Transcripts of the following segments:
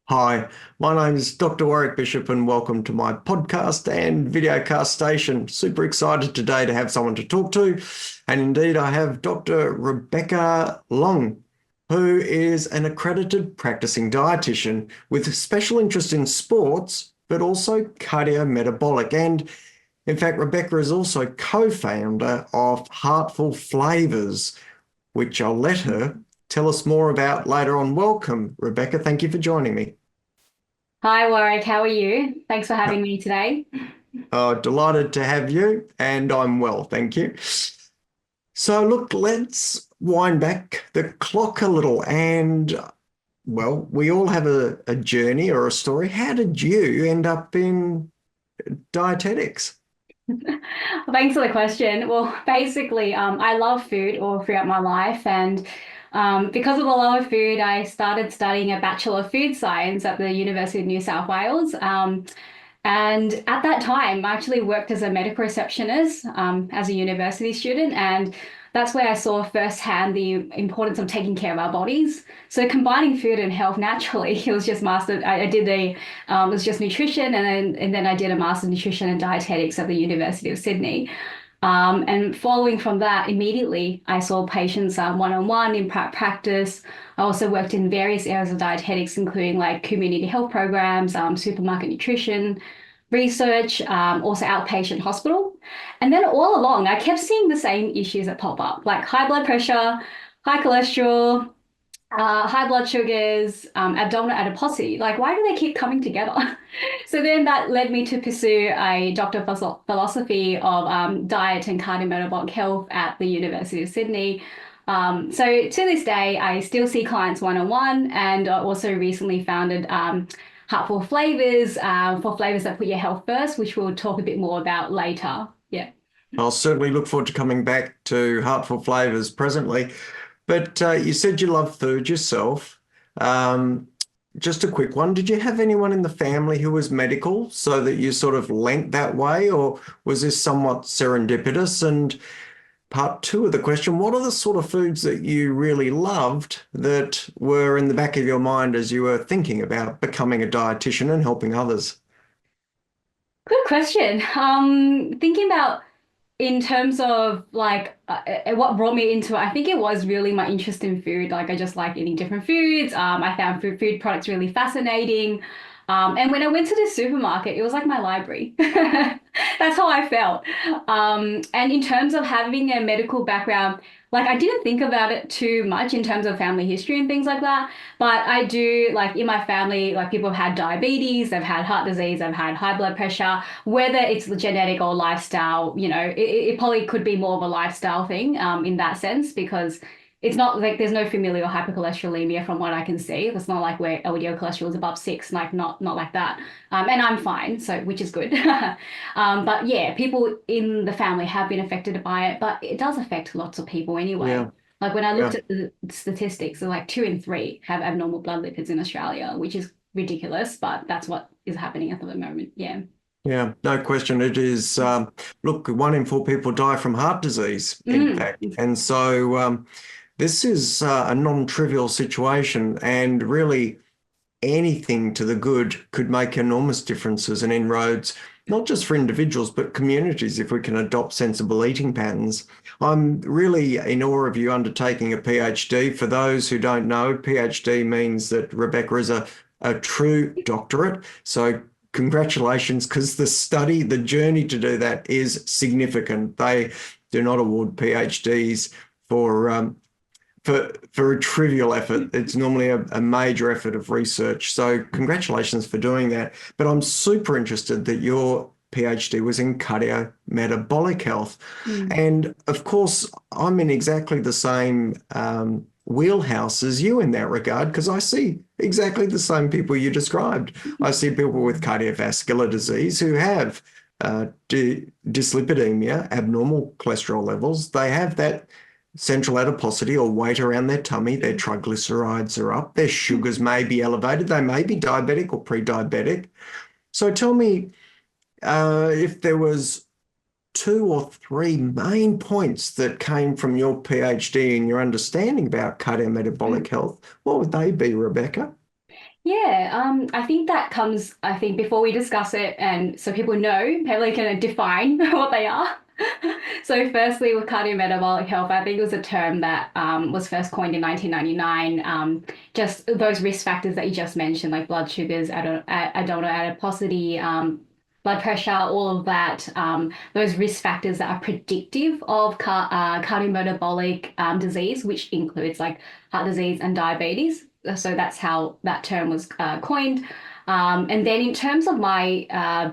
Hi, my name is Doctor Warrick Bishop and welcome to my podcast and videocast station. Super excited today to have someone to talk to. And indeed, I have Dr. Rebecca Luong, who is an accredited practicing dietitian with a special interest in sports, but also cardiometabolic. And in fact, Rebecca is also co-founder of Heartful Flavors, which I'll let her tell us more about later on. Welcome, Rebecca. Thank you for joining me. Hi, Warwick. How are you? Thanks for having me today. Delighted to have you, and I'm well, thank you. So look, let's wind back the clock a little and, well, we all have a journey or a story. How did you end up in dietetics? Thanks for the question. Well, basically, I love food all throughout my life, and because of the love of food, I started studying a Bachelor of Food Science at the University of New South Wales. And at that time, I actually worked as a medical receptionist as a university student, and that's where I saw firsthand the importance of taking care of our bodies. So combining food and health naturally, it was just mastered. I did it was just nutrition, and then I did a master's in nutrition and dietetics at the University of Sydney. And following from that, immediately I saw patients one-on-one in practice. I also worked in various areas of dietetics, including like community health programs, supermarket nutrition, research, also outpatient hospital. And then all along, I kept seeing the same issues that pop up, like high blood pressure, high cholesterol, high blood sugars, abdominal adiposity. Like, why do they keep coming together? So then that led me to pursue a Doctor of Philosophy of Diet and Cardiometabolic Health at the University of Sydney. So to this day, I still see clients one-on-one, and also recently founded Heartful Flavors for flavors that put your health first, which we'll talk a bit more about later. Yeah. I'll certainly look forward to coming back to Heartful Flavors presently. But you said you love food yourself. Just a quick one. Did you have anyone in the family who was medical so that you sort of lent that way, or was this somewhat serendipitous? And part two of the question, what are the sort of foods that you really loved that were in the back of your mind as you were thinking about becoming a dietitian and helping others? Good question. Thinking about in terms of like what brought me into it, I think it was really my interest in food. Like I just like eating different foods. I found food products really fascinating. And when I went to the supermarket, it was like my library. That's how I felt. And in terms of having a medical background, like I didn't think about it too much in terms of family history and things like that. But I do, like in my family, like people have had diabetes, they've had heart disease, they've had high blood pressure, whether it's genetic or lifestyle, it probably could be more of a lifestyle thing in that sense, because it's not like there's no familial hypercholesterolemia from what I can see. It's not like where LDL cholesterol is above 6, like not like that. And I'm fine, so which is good. But yeah, people in the family have been affected by it, but it does affect lots of people anyway. Yeah, Like when I looked yeah. at the statistics, so like 2 in 3 have abnormal blood lipids in Australia, which is ridiculous, but that's what is happening at the moment. Yeah. Yeah, no question. It is, look, 1 in 4 people die from heart disease, in Mm. fact. And so this is a non-trivial situation, and really anything to the good could make enormous differences and inroads, not just for individuals, but communities if we can adopt sensible eating patterns. I'm really in awe of you undertaking a PhD. For those who don't know, PhD means that Rebecca is a true doctorate. So congratulations, because the journey to do that is significant. They do not award PhDs for for a trivial effort. It's normally a major effort of research. So congratulations for doing that. But I'm super interested that your PhD was in cardiometabolic health. Mm. And of course, I'm in exactly the same wheelhouse as you in that regard, because I see exactly the same people you described. I see people with cardiovascular disease who have dyslipidemia, abnormal cholesterol levels. They have that central adiposity or weight around their tummy. Their triglycerides are up. Their sugars may be elevated. They may be diabetic or pre-diabetic. So tell me if there was 2 or 3 main points that came from your PhD and your understanding about cardiometabolic health, what would they be, Rebecca? Yeah, I think that comes, I think before we discuss it, and so people know, probably can define what they are. So firstly, with cardiometabolic health, I think it was a term that was first coined in 1999. Just those risk factors that you just mentioned, like blood sugars, adrenal adiposity, blood pressure, all of that, those risk factors that are predictive of cardiometabolic disease, which includes like heart disease and diabetes. So that's how that term was coined. And then in terms of my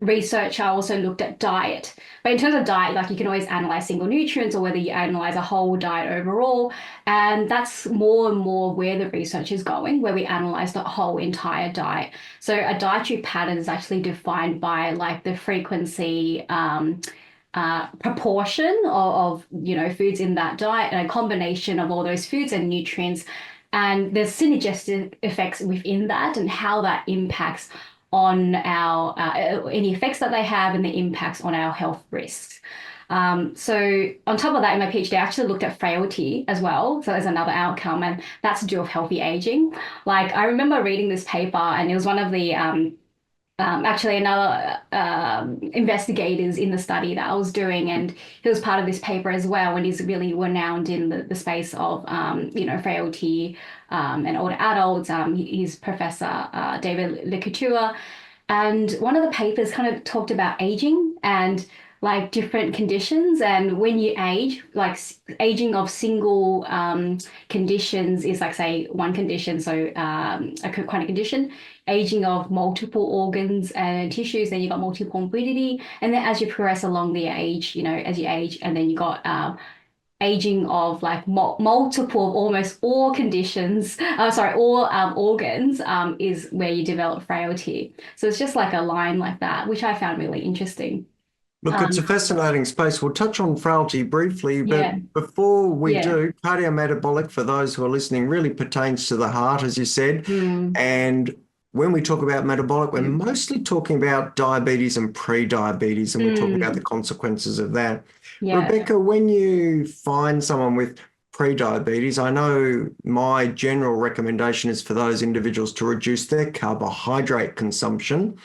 research, I also looked at diet. But in terms of diet, like you can always analyze single nutrients or whether you analyze a whole diet overall. And that's more and more where the research is going, where we analyze the whole entire diet. So a dietary pattern is actually defined by like the frequency, proportion of foods in that diet and a combination of all those foods and nutrients, and there's synergistic effects within that and how that impacts on our any effects that they have and the impacts on our health risks. So on top of that, in my PhD, I actually looked at frailty as well. So there's another outcome, and that's to do with healthy aging. Like I remember reading this paper, and it was one of the actually another investigators in the study that I was doing, and he was part of this paper as well, and he's really renowned in the space of frailty and older adults. He's Professor David Lecouture, and one of the papers kind of talked about aging and like different conditions, and when you age, like aging of single conditions is like say one condition, so a chronic condition. Aging of multiple organs and tissues, then you got multiple morbidity, and then as you progress along the age, as you age, and then you got aging of like multiple, almost all conditions, all organs, is where you develop frailty. So it's just like a line like that, which I found really interesting. Look, it's a fascinating space. We'll touch on frailty briefly, but Yeah, before we yeah. do, cardiometabolic, for those who are listening, really pertains to the heart, as you said. Mm, And when we talk about metabolic, we're mm, mostly talking about diabetes and pre-diabetes, and we talk about the mm, consequences of that. yeah. Rebecca, when you find someone with pre-diabetes, I know my general recommendation is for those individuals to reduce their carbohydrate consumption.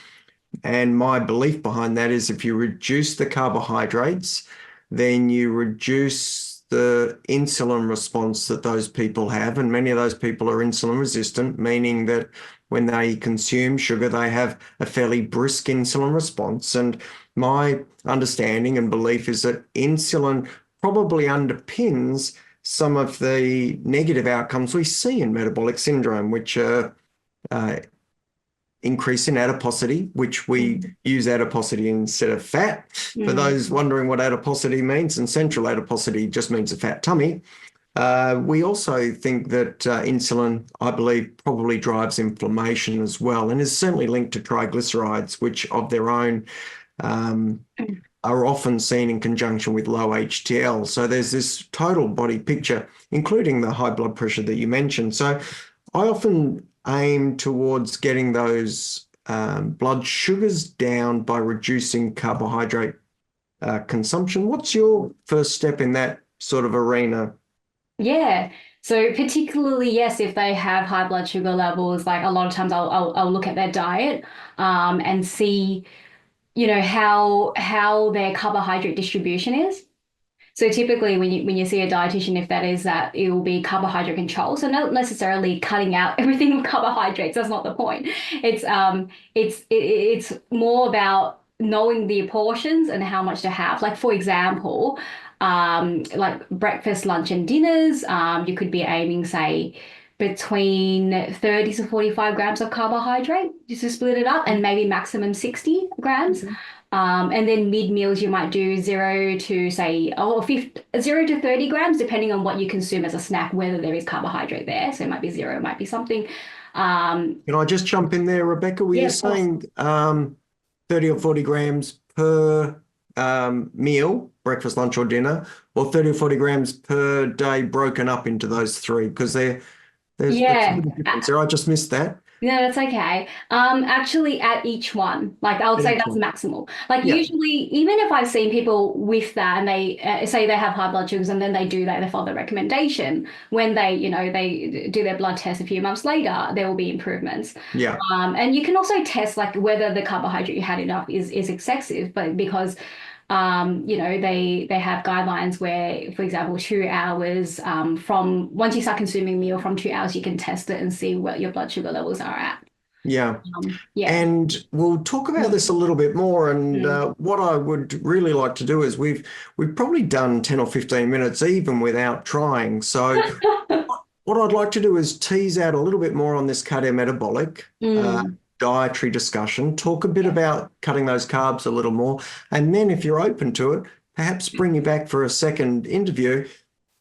And my belief behind that is if you reduce the carbohydrates, then you reduce the insulin response that those people have. And many of those people are insulin resistant, meaning that when they consume sugar, they have a fairly brisk insulin response. And my understanding and belief is that insulin probably underpins some of the negative outcomes we see in metabolic syndrome, which are increase in adiposity, which we Mm, use adiposity instead of fat. For mm. those wondering what adiposity means, and central adiposity just means a fat tummy. We also think that insulin, I believe, probably drives inflammation as well, and is certainly linked to triglycerides, which of their own are often seen in conjunction with low HDL. So there's this total body picture, including the high blood pressure that you mentioned. So I often aim towards getting those blood sugars down by reducing carbohydrate consumption. What's your first step in that sort of arena? Yeah. So particularly, yes, if they have high blood sugar levels, like a lot of times I'll look at their diet and see, how their carbohydrate distribution is. So typically when you see a dietitian, if that is that, it will be carbohydrate control. So not necessarily cutting out everything with carbohydrates. That's not the point. It's more about knowing the portions and how much to have. Like for example, like breakfast, lunch, and dinners, you could be aiming, say, between 30 to 45 grams of carbohydrate, just to split it up, and maybe maximum 60 grams. And then mid meals, you might do 0 to 30 grams, depending on what you consume as a snack, whether there is carbohydrate there. So it might be zero, it might be something. Can I just jump in there, Rebecca? Were Yeah, you of course. saying 30 or 40 grams per meal, breakfast, lunch, or dinner, or 30 or 40 grams per day broken up into those three? Because there's a Yeah. bit of difference there. I just missed that. No, that's okay. Actually, at each one, like I would At say each that's one. maximal. Like Yeah. usually, even if I've seen people with that and they say they have high blood sugars and then they do that, they follow the recommendation. When they, they do their blood test a few months later, there will be improvements. Yeah. And you can also test like whether the carbohydrate you had enough is excessive, but because they have guidelines where, for example, 2 hours from once you start consuming meal from 2 hours, you can test it and see what your blood sugar levels are at. Yeah. Yeah. And we'll talk about this a Mm, little bit more. And mm. what I would really like to do is we've probably done 10 or 15 minutes even without trying. So what I'd like to do is tease out a little bit more on this cardiometabolic Mm, dietary discussion, talk a bit yeah. about cutting those carbs a little more, and then if you're open to it, perhaps bring you back for a second interview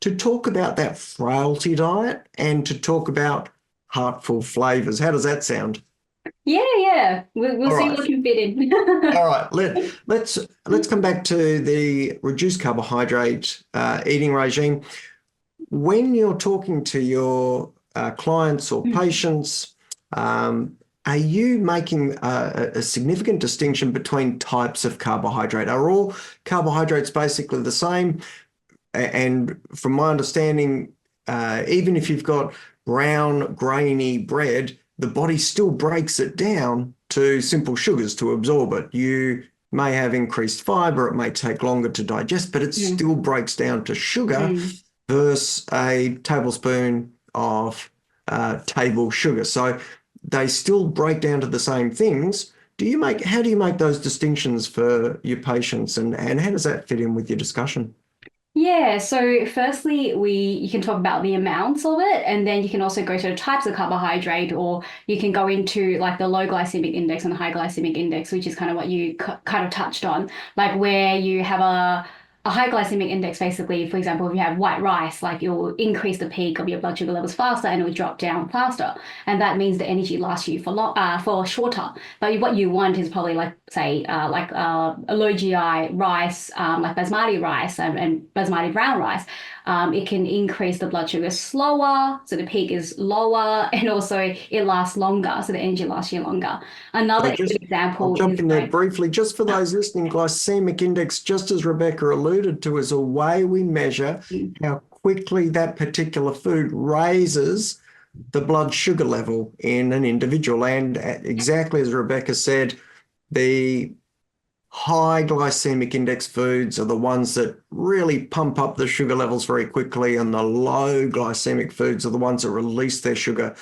to talk about that frailty diet and to talk about heartful flavors. How does that sound? Yeah, yeah. We'll All see right. what can fit in. All right, let's come back to the reduced carbohydrate eating regime. When you're talking to your clients or patients, are you making a significant distinction between types of carbohydrate? Are all carbohydrates basically the same? And from my understanding, even if you've got brown, grainy bread, the body still breaks it down to simple sugars to absorb it. You may have increased fiber, it may take longer to digest, but it Mm, still breaks down to sugar mm. versus a tablespoon of table sugar. So they still break down to the same things. How do you make those distinctions for your patients and how does that fit in with your discussion? Yeah, so firstly, you can talk about the amounts of it, and then you can also go to the types of carbohydrate, or you can go into like the low glycemic index and the high glycemic index, which is kind of what you kind of touched on, like where you have a high glycemic index, basically, for example, if you have white rice, like it will increase the peak of your blood sugar levels faster and it will drop down faster. And that means the energy lasts you for shorter. But what you want is probably like, say, a low GI rice, like basmati rice and basmati brown rice. It can increase the blood sugar slower, so the peak is lower, and also it lasts longer, so the energy lasts you longer. So Another good just, I'll example jump is in there like, briefly, just for those listening, glycemic index, just as Rebecca alluded to, is a way we measure how quickly that particular food raises the blood sugar level in an individual. And exactly as Rebecca said, the high glycemic index foods are the ones that really pump up the sugar levels very quickly, and the low glycemic foods are the ones that release their sugar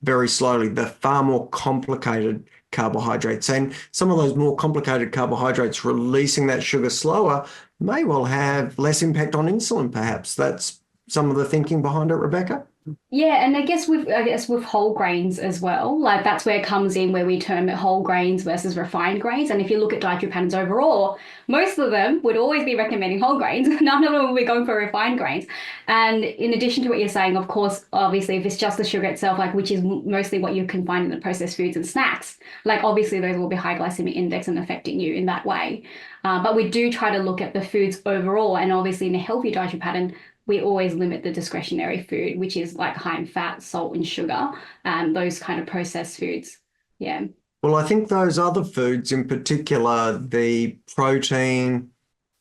very slowly. They're far more complicated carbohydrates. And some of those more complicated carbohydrates releasing that sugar slower may well have less impact on insulin, perhaps. That's some of the thinking behind it, Rebecca. yeah, and I guess with whole grains as well, like that's where it comes in where we term it whole grains versus refined grains. And if you look at dietary patterns overall, most of them would always be recommending whole grains. None of them will be going for refined grains. And in addition to what you're saying, of course, obviously, if it's just the sugar itself, like which is mostly what you can find in the processed foods and snacks, like obviously those will be high glycemic index and affecting you in that way. But we do try to look at the foods overall, and obviously in a healthy dietary pattern we always limit the discretionary food, which is like high in fat, salt, and sugar, and those kind of processed foods. Yeah. Well, I think those other foods, in particular, the protein,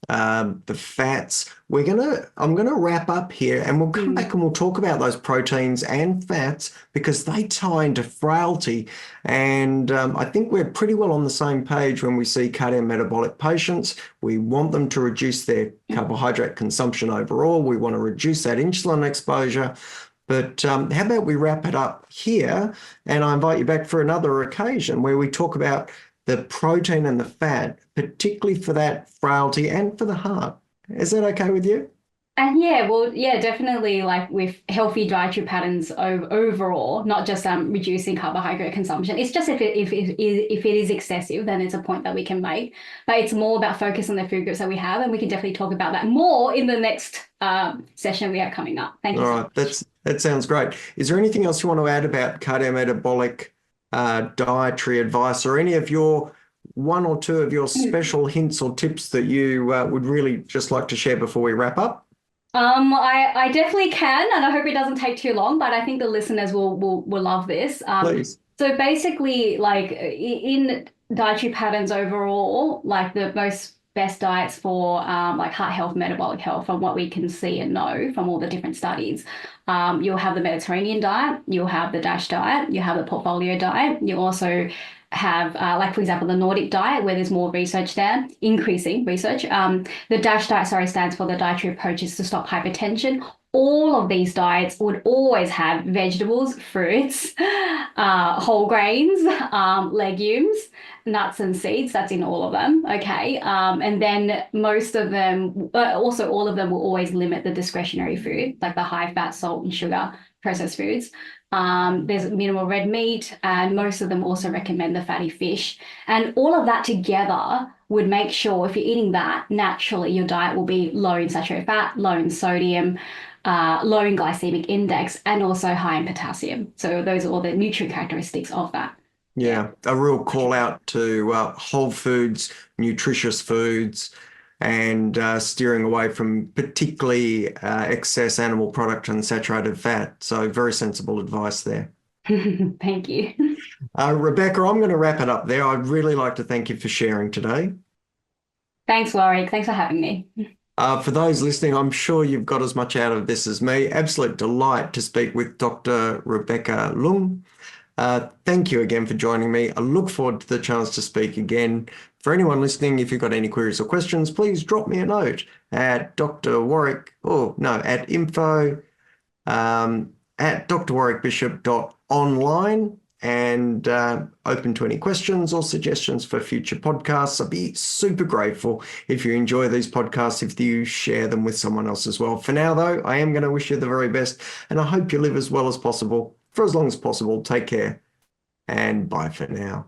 the fats. I'm gonna wrap up here and we'll come Mm. back and we'll talk about those proteins and fats because they tie into frailty. And I think we're pretty well on the same page when we see cardiometabolic patients. We want them to reduce their carbohydrate consumption overall. We want to reduce that insulin exposure. But how about we wrap it up here and I invite you back for another occasion where we talk about the protein and the fat, particularly for that frailty and for the heart. Is that okay with you? And yeah, well, yeah, definitely like with healthy dietary patterns overall, not just reducing carbohydrate consumption. It's just if it is excessive, then it's a point that we can make. But it's more about focus on the food groups that we have, and we can definitely talk about that more in the next session we have coming up. Thank All you so right, much. that sounds great. Is there anything else you want to add about cardiometabolic dietary advice or any of your one or two of your special hints or tips that you would really just like to share before we wrap up? I definitely can, and I hope it doesn't take too long, but I think the listeners will love this. Please. So basically, like in dietary patterns overall, like the most best diets for like heart health, metabolic health, from what we can see and know from all the different studies, you'll have the Mediterranean diet, you'll have the DASH diet, you have the portfolio diet, you also have like, for example, the Nordic diet, where there's more research there, increasing research. The DASH diet, sorry, stands for the dietary approaches to stop hypertension. All of these diets would always have vegetables, fruits, whole grains, legumes, nuts and seeds. That's in all of them. Okay. And then most of them, also all of them will always limit the discretionary food, like the high fat, salt, and sugar processed foods. There's minimal red meat, and most of them also recommend the fatty fish. And all of that together would make sure if you're eating that, naturally your diet will be low in saturated fat, low in sodium, low in glycemic index, and also high in potassium. So those are all the nutrient characteristics of that. Yeah, a real call out to whole foods, nutritious foods, and steering away from particularly excess animal product and saturated fat. So very sensible advice there. Thank you. Rebecca, I'm going to wrap it up there. I'd really like to thank you for sharing today. Thanks, Warrick. Thanks for having me. For those listening, I'm sure you've got as much out of this as me. Absolute delight to speak with Dr. Rebecca Luong. Thank you again for joining me. I look forward to the chance to speak again. For anyone listening, if you've got any queries or questions, please drop me a note at Dr. Warrick, at info at drwarrickbishop.online, and open to any questions or suggestions for future podcasts. I'd be super grateful if you enjoy these podcasts, if you share them with someone else as well. For now, though, I am going to wish you the very best, and I hope you live as well as possible for as long as possible. Take care, and bye for now.